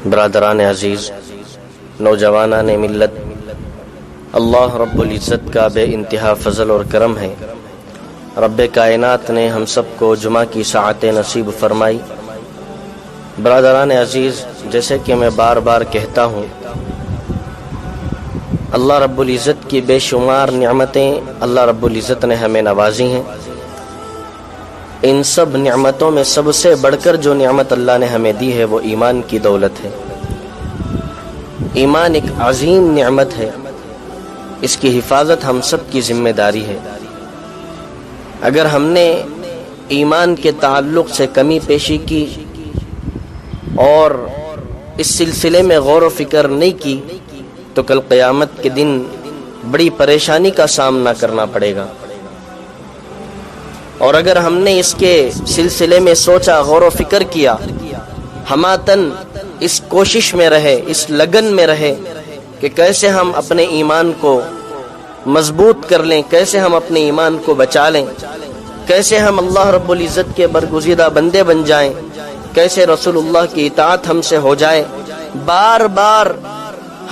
برادران عزیز، نوجوانان ملت، اللہ رب العزت کا بے انتہا فضل اور کرم ہے۔ رب کائنات نے ہم سب کو جمعہ کی ساعتیں نصیب فرمائی۔ برادران عزیز، جیسے کہ میں بار بار کہتا ہوں، اللہ رب العزت کی بے شمار نعمتیں اللہ رب العزت نے ہمیں نوازی ہیں۔ ان سب نعمتوں میں سب سے بڑھ کر جو نعمت اللہ نے ہمیں دی ہے وہ ایمان کی دولت ہے۔ ایمان ایک عظیم نعمت ہے، اس کی حفاظت ہم سب کی ذمہ داری ہے۔ اگر ہم نے ایمان کے تعلق سے کمی پیشی کی اور اس سلسلے میں غور و فکر نہیں کی تو کل قیامت کے دن بڑی پریشانی کا سامنا کرنا پڑے گا۔ اور اگر ہم نے اس کے سلسلے میں سوچا، غور و فکر کیا، ہماتن اس کوشش میں رہے، اس لگن میں رہے کہ کیسے ہم اپنے ایمان کو مضبوط کر لیں، کیسے ہم اپنے ایمان کو بچا لیں، کیسے ہم اللہ رب العزت کے برگزیدہ بندے بن جائیں، کیسے رسول اللہ کی اطاعت ہم سے ہو جائے، بار بار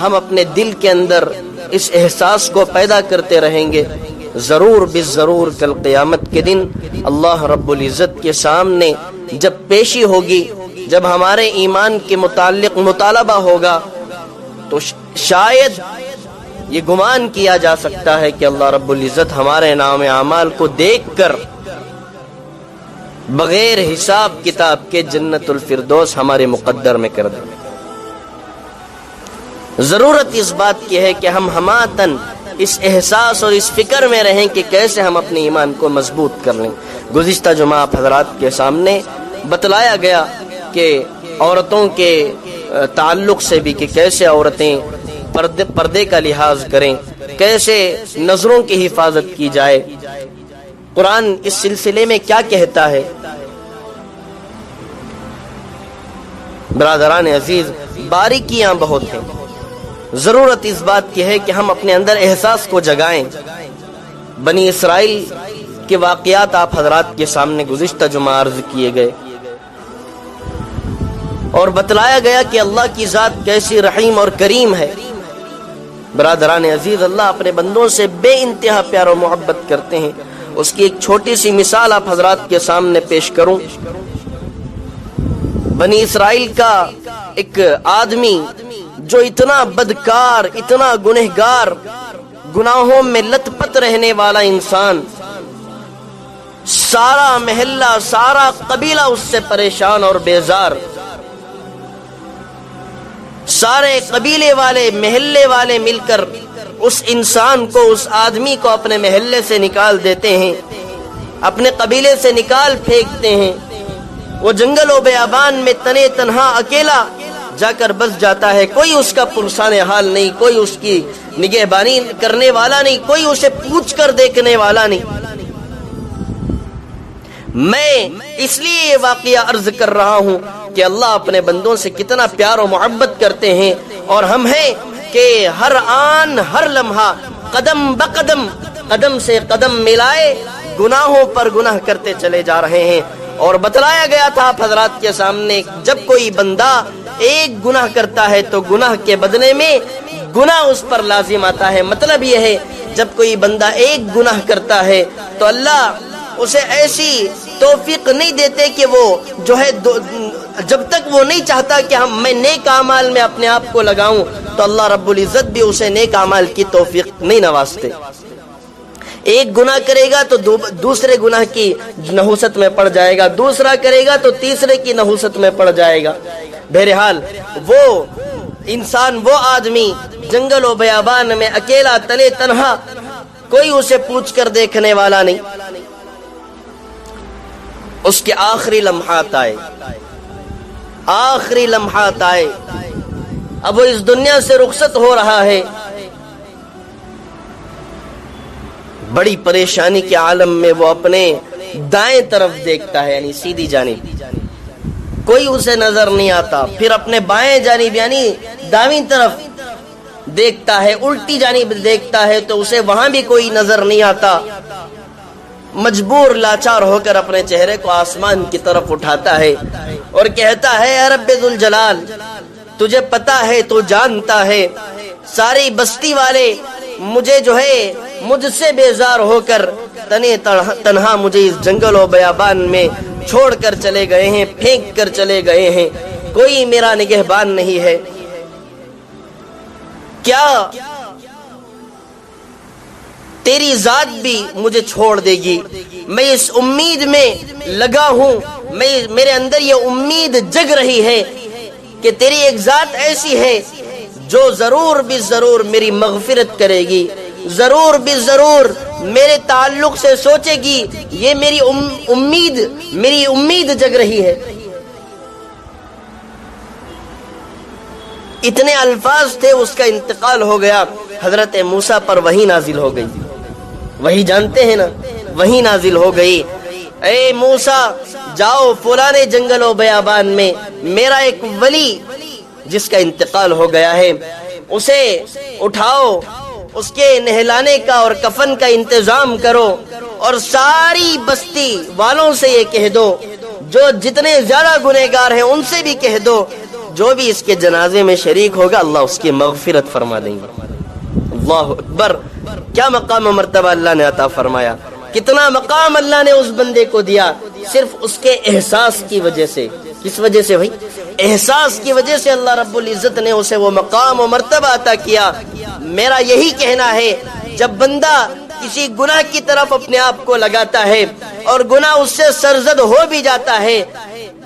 ہم اپنے دل کے اندر اس احساس کو پیدا کرتے رہیں گے، ضرور بالضرور کل قیامت کے دن اللہ رب العزت کے سامنے جب پیشی ہوگی، جب ہمارے ایمان کے متعلق مطالبہ ہوگا تو شاید یہ گمان کیا جا سکتا ہے کہ اللہ رب العزت ہمارے نام اعمال کو دیکھ کر بغیر حساب کتاب کے جنت الفردوس ہمارے مقدر میں کر دیں۔ ضرورت اس بات کی ہے کہ ہم ہماتن اس احساس اور اس فکر میں رہیں کہ کیسے ہم اپنے ایمان کو مضبوط کر لیں۔ گزشتہ جمعہ آپ حضرات کے سامنے بتلایا گیا کہ عورتوں کے تعلق سے بھی کہ کیسے عورتیں پردے کا لحاظ کریں، کیسے نظروں کی حفاظت کی جائے۔ قرآن اس سلسلے میں کیا کہتا ہے؟ برادران عزیز، باریکیاں بہت ہیں، ضرورت اس بات کی ہے کہ ہم اپنے اندر احساس کو جگائیں۔ بنی اسرائیل کے واقعات آپ حضرات کے سامنے گزشتہ جمعہ عرض کیے گئے اور بتلایا گیا کہ اللہ کی ذات کیسی رحیم اور کریم ہے۔ برادران عزیز، اللہ اپنے بندوں سے بے انتہا پیار و محبت کرتے ہیں۔ اس کی ایک چھوٹی سی مثال آپ حضرات کے سامنے پیش کروں۔ بنی اسرائیل کا ایک آدمی جو اتنا بدکار، اتنا گنہگار، گناہوں میں لت پت رہنے والا انسان، سارا محلہ، سارا قبیلہ اس سے پریشان اور بیزار، سارے قبیلے والے، محلے والے مل کر اس انسان کو، اس آدمی کو اپنے محلے سے نکال دیتے ہیں، اپنے قبیلے سے نکال پھینکتے ہیں۔ وہ جنگل و بیابان میں تنے تنہا اکیلا جا کر بس جاتا ہے، کوئی اس کا پرسان حال نہیں، کوئی اس کی نگہبانی کرنے والا نہیں، کوئی اسے پوچھ کر دیکھنے والا نہیں۔ میں اس لیے یہ واقعہ عرض کر رہا ہوں کہ اللہ اپنے بندوں سے کتنا پیار و محبت کرتے ہیں، اور ہم ہیں کہ ہر آن، ہر لمحہ، قدم بقدم، قدم سے قدم ملائے گناہوں پر گناہ کرتے چلے جا رہے ہیں۔ اور بتلایا گیا تھا آپ حضرات کے سامنے، جب کوئی بندہ ایک گناہ کرتا ہے تو گناہ کے بدلے میں گناہ اس پر لازم آتا ہے۔ مطلب یہ ہے جب کوئی بندہ ایک گناہ کرتا ہے تو اللہ اسے ایسی توفیق نہیں دیتے کہ وہ جو ہے جب تک وہ نہیں چاہتا کہ میں نیک اعمال میں اپنے آپ کو لگاؤں تو اللہ رب العزت بھی اسے نیک اعمال کی توفیق نہیں نوازتے۔ ایک گناہ کرے گا تو دوسرے گناہ کی نحوست میں پڑ جائے گا، دوسرا کرے گا تو تیسرے کی نحوست میں پڑ جائے گا۔ بہرحال وہ انسان، وہ آدمی جنگل و بیابان میں اکیلا تنے تنہا، کوئی اسے پوچھ کر دیکھنے والا نہیں۔ اس کے آخری لمحات آئے، آخری لمحات آئے، اب وہ اس دنیا سے رخصت ہو رہا ہے۔ بڑی پریشانی کے عالم میں وہ اپنے دائیں طرف دیکھتا ہے، یعنی سیدھی جانب، کوئی اسے نظر نہیں آتا۔ پھر اپنے بائیں جانب یعنی دائیں طرف دیکھتا ہے، الٹی جانب دیکھتا ہے تو اسے وہاں بھی کوئی نظر نہیں آتا۔ مجبور لاچار ہو کر اپنے چہرے کو آسمان کی طرف اٹھاتا ہے اور کہتا ہے، اے رب ذوالجلال، تجھے پتا ہے تو جانتا ہے، ساری بستی والے مجھے جو ہے مجھ سے بیزار ہو کر تنہا مجھے اس جنگل و بیابان میں چھوڑ کر چلے گئے ہیں، پھینک کر چلے گئے ہیں، کوئی میرا نگہبان نہیں ہے۔ کیا تیری ذات بھی مجھے چھوڑ دے گی؟ میں اس امید میں لگا ہوں، میرے اندر یہ امید جگ رہی ہے کہ تیری ایک ذات ایسی ہے جو ضرور بھی ضرور میری مغفرت کرے گی، ضرور بھی ضرور میرے تعلق سے سوچے گی، یہ میری امید جگ رہی ہے۔ اتنے الفاظ تھے، اس کا انتقال ہو گیا، حضرت موسیٰ پر وحی نازل ہو گئی۔ وہی جانتے ہیں نا، وہی نازل ہو گئی، اے موسیٰ جاؤ فلانے جنگل و بیابان میں میرا ایک ولی جس کا انتقال ہو گیا ہے اسے اٹھاؤ، اس کے نہلانے کا اور کفن کا انتظام کرو، اور ساری بستی والوں سے یہ کہہ دو، جو جتنے زیادہ گنہگار ہیں ان سے بھی کہہ دو، جو بھی اس کے جنازے میں شریک ہوگا اللہ اس کی مغفرت فرما دیں گے۔ اللہ اکبر! کیا مقام و مرتبہ اللہ نے عطا فرمایا، کتنا مقام اللہ نے اس بندے کو دیا، صرف اس کے احساس کی وجہ سے۔ کس وجہ سے بھائی؟ احساس کی وجہ سے اللہ رب العزت نے اسے وہ مقام و مرتبہ عطا کیا۔ میرا یہی کہنا ہے، جب بندہ کسی گناہ کی طرف اپنے آپ کو لگاتا ہے اور گناہ اس سے سرزد ہو بھی جاتا ہے،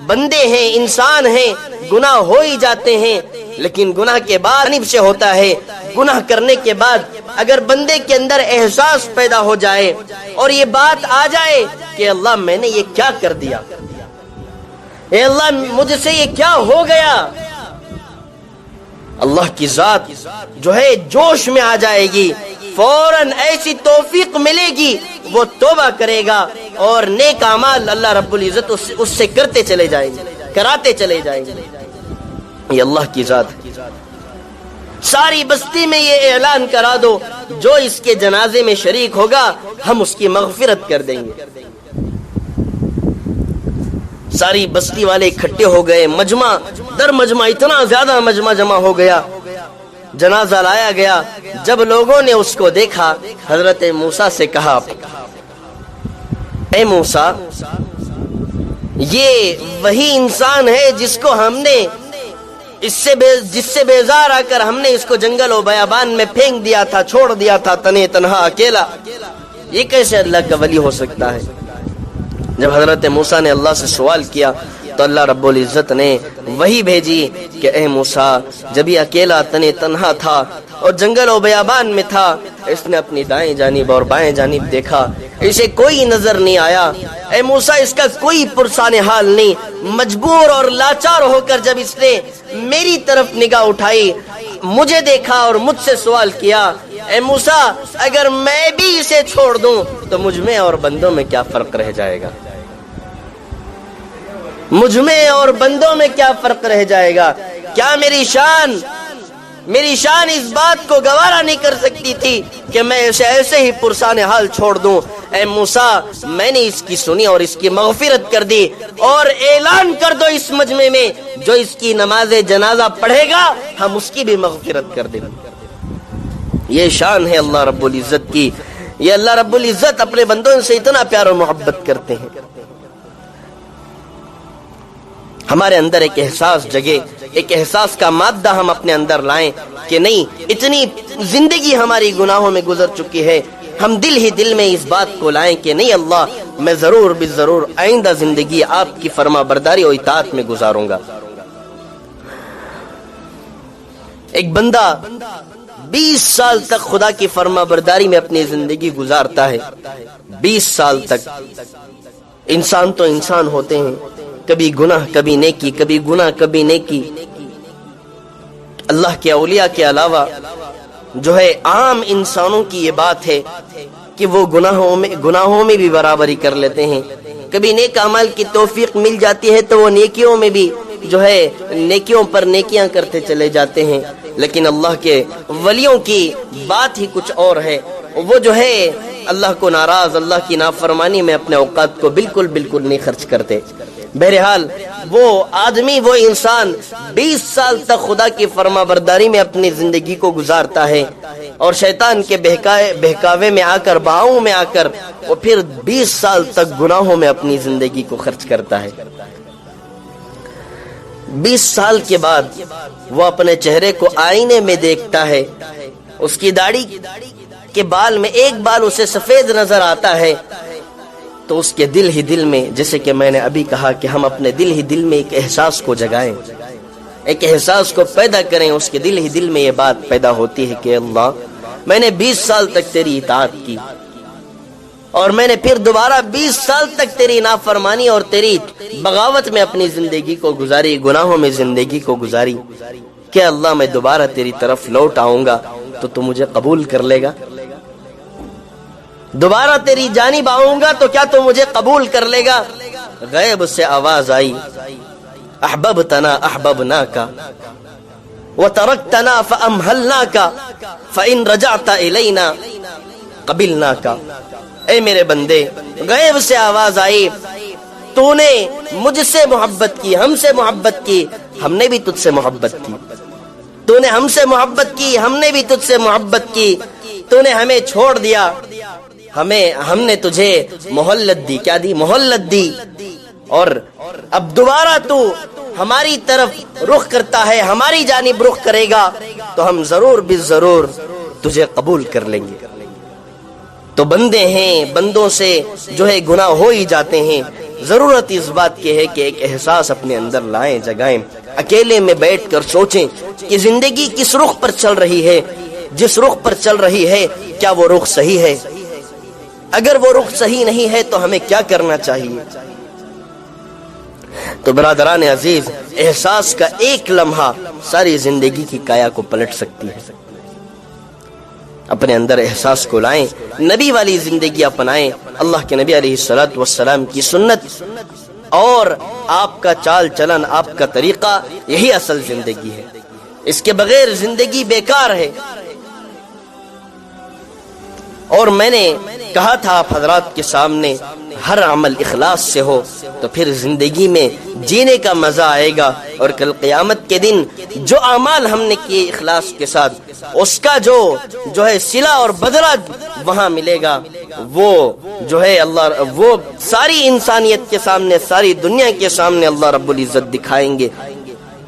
بندے ہیں، انسان ہیں، گناہ ہو ہی جاتے ہیں، لیکن گناہ کے بعد جانب سے ہوتا ہے۔ گناہ کرنے کے بعد اگر بندے کے اندر احساس پیدا ہو جائے اور یہ بات آ جائے کہ اللہ میں نے یہ کیا کر دیا، اے اللہ مجھ سے یہ کیا ہو گیا، اللہ کی ذات جو ہے جوش میں آ جائے گی، فوراً ایسی توفیق ملے گی، وہ توبہ کرے گا اور نیک اعمال اللہ رب العزت اس سے کرتے چلے جائیں گے، کراتے چلے جائیں گے۔ یہ اللہ کی ذات ہے۔ ساری بستی میں یہ اعلان کرا دو، جو اس کے جنازے میں شریک ہوگا ہم اس کی مغفرت کر دیں گے۔ ساری بستی والے اکٹھے ہو گئے، مجمع در مجمع، اتنا زیادہ مجمع جمع ہو گیا، جنازہ لایا گیا۔ جب لوگوں نے اس کو دیکھا، حضرت موسیٰ سے کہا، اے موسیٰ یہ وہی انسان ہے جس کو ہم نے جس سے بیزار آ کر ہم نے اس کو جنگل و بیابان میں پھینک دیا تھا، چھوڑ دیا تھا تنہا اکیلا، یہ کیسے اللہ کا ولی ہو سکتا ہے؟ جب حضرت موسیٰ نے اللہ سے سوال کیا تو اللہ رب العزت نے وہی بھیجی کہ اے موسیٰ جب یہ اکیلا تنہا تھا اور جنگل و بیابان میں تھا، اس نے اپنی دائیں جانب اور بائیں جانب دیکھا، اسے کوئی نظر نہیں آیا۔ اے موسیٰ اس کا کوئی پرسان حال نہیں، مجبور اور لاچار ہو کر جب اس نے میری طرف نگاہ اٹھائی، مجھے دیکھا اور مجھ سے سوال کیا، اے موسیٰ اگر میں بھی اسے چھوڑ دوں تو مجھ میں اور بندوں میں کیا فرق رہ جائے گا؟ مجھ میں اور بندوں میں کیا فرق رہ جائے گا؟ کیا میری شان اس بات کو گوارا نہیں کر سکتی تھی کہ میں اسے ایسے ہی پرسان حال چھوڑ دوں؟ اے موسیٰ میں نے اس کی سنی اور اس کی مغفرت کر دی، اور اعلان کر دو اس مجمع میں جو اس کی نماز جنازہ پڑھے گا ہم اس کی بھی مغفرت کر دیں۔ یہ شان ہے اللہ رب العزت کی، یہ اللہ رب العزت اپنے بندوں سے اتنا پیار و محبت کرتے ہیں۔ ہمارے اندر ایک احساس جگے، ایک احساس کا مادہ ہم اپنے اندر لائیں کہ نہیں، اتنی زندگی ہماری گناہوں میں گزر چکی ہے، ہم دل ہی دل میں اس بات کو لائیں کہ نہیں اللہ میں ضرور بھی ضرور آئندہ زندگی آپ کی فرما برداری اور اطاعت میں گزاروں گا۔ ایک بندہ 20 سال تک خدا کی فرما برداری میں اپنی زندگی گزارتا ہے، 20 سال تک۔ انسان تو انسان ہوتے ہیں، کبھی گناہ کبھی نیکی، کبھی گناہ کبھی نیکی۔ اللہ کے اولیاء کے علاوہ جو ہے عام انسانوں کی یہ بات ہے کہ وہ گناہوں میں بھی برابری کر لیتے ہیں، کبھی نیک اعمال کی توفیق مل جاتی ہے تو وہ نیکیوں میں بھی جو ہے نیکیوں پر نیکیاں کرتے چلے جاتے ہیں، لیکن اللہ کے ولیوں کی بات ہی کچھ اور ہے، وہ جو ہے اللہ کو ناراض، اللہ کی نافرمانی میں اپنے اوقات کو بالکل نہیں خرچ کرتے۔ بہرحال وہ آدمی، وہ انسان 20 سال تک خدا کی فرما برداری میں اپنی زندگی کو گزارتا ہے، اور شیطان کے بہکاوے میں آ کر، بہاؤں میں آ کر وہ پھر 20 سال تک گناہوں میں اپنی زندگی کو خرچ کرتا ہے۔ 20 سال کے بعد وہ اپنے چہرے کو آئینے میں دیکھتا ہے، اس کی داڑھی کے بال میں ایک بال اسے سفید نظر آتا ہے، تو اس کے دل ہی دل میں، جیسے کہ میں نے ابھی کہا کہ ہم اپنے دل ہی دل میں ایک احساس کو جگائیں، ایک احساس کو پیدا کریں، اس کے دل ہی دل میں یہ بات پیدا ہوتی ہے کہ اللہ، میں نے 20 سال تک تیری اطاعت کی، اور میں نے پھر دوبارہ 20 سال تک تیری نافرمانی اور تیری بغاوت میں اپنی زندگی کو گزاری، گناہوں میں زندگی کو گزاری، کہ اللہ میں دوبارہ تیری طرف لوٹ آؤں گا تو تو مجھے قبول کر لے گا؟ دوبارہ تیری جانب آؤں گا تو کیا تو مجھے قبول کر لے گا؟ غیب سے آواز آئی، احببتنا احببناک وترکتنا فامہلناک فان رجعت الینا قبلناک۔ اے میرے بندے، غیب سے آواز آئی، تو نے مجھ سے محبت کی، ہم سے محبت کی، ہم نے بھی تجھ سے محبت کی، تو نے ہم سے محبت کی، ہم نے بھی تجھ سے محبت کی، تو نے ہمیں چھوڑ دیا، ہم نے تجھے مہلت دی، کیا دی؟ مہلت دی، اور اب دوبارہ تو ہماری طرف رخ کرتا ہے، ہماری جانب رخ کرے گا تو ہم ضرور بالضرور تجھے قبول کر لیں گے۔ تو بندے ہیں، بندوں سے جو ہے گناہ ہو ہی جاتے ہیں، ضرورت اس بات کی ہے کہ ایک احساس اپنے اندر لائیں، جگائیں، اکیلے میں بیٹھ کر سوچیں کہ زندگی کس رخ پر چل رہی ہے، جس رخ پر چل رہی ہے کیا وہ رخ صحیح ہے؟ اگر وہ رخ صحیح نہیں ہے تو ہمیں کیا کرنا چاہیے؟ تو برادران عزیز، احساس کا ایک لمحہ ساری زندگی کی کایا کو پلٹ سکتی ہے۔ اپنے اندر احساس کو لائیں، نبی والی زندگی اپنائیں، اللہ کے نبی علیہ الصلوۃ والسلام کی سنت اور آپ کا چال چلن، آپ کا طریقہ، یہی اصل زندگی ہے، اس کے بغیر زندگی بیکار ہے۔ اور میں نے کہا تھا آپ حضرات کے سامنے، ہر عمل اخلاص سے ہو تو پھر زندگی میں جینے کا مزہ آئے گا، اور کل قیامت کے دن جو اعمال ہم نے کیے اخلاص کے ساتھ، اس کا جو ہے صلہ اور بدلہ وہاں ملے گا، وہ جو ہے اللہ، وہ ساری انسانیت کے سامنے، ساری دنیا کے سامنے اللہ رب العزت دکھائیں گے،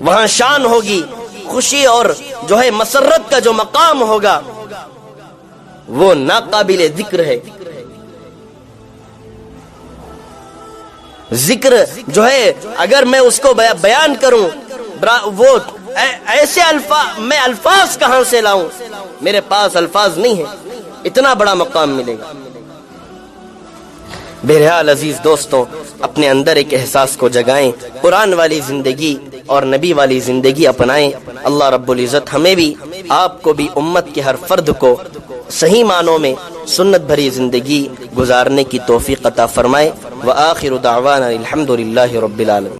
وہاں شان ہوگی، خوشی اور جو ہے مسرت کا جو مقام ہوگا وہ ناقابل ذکر ہے۔ ذکر جو ہے اگر میں اس کو بیان کروں، وہ ایسے میں الفاظ کہاں سے لاؤں؟ میرے پاس الفاظ نہیں ہیں، اتنا بڑا مقام ملے گا۔ بہرحال عزیز دوستوں، اپنے اندر ایک احساس کو جگائیں، قرآن والی زندگی اور نبی والی زندگی اپنائیں۔ اللہ رب العزت ہمیں بھی، آپ کو بھی، امت کے ہر فرد کو صحیح معنوں میں سنت بھری زندگی گزارنے کی توفیق عطا فرمائے۔ وآخر دعوانا الحمد للہ رب العالمین۔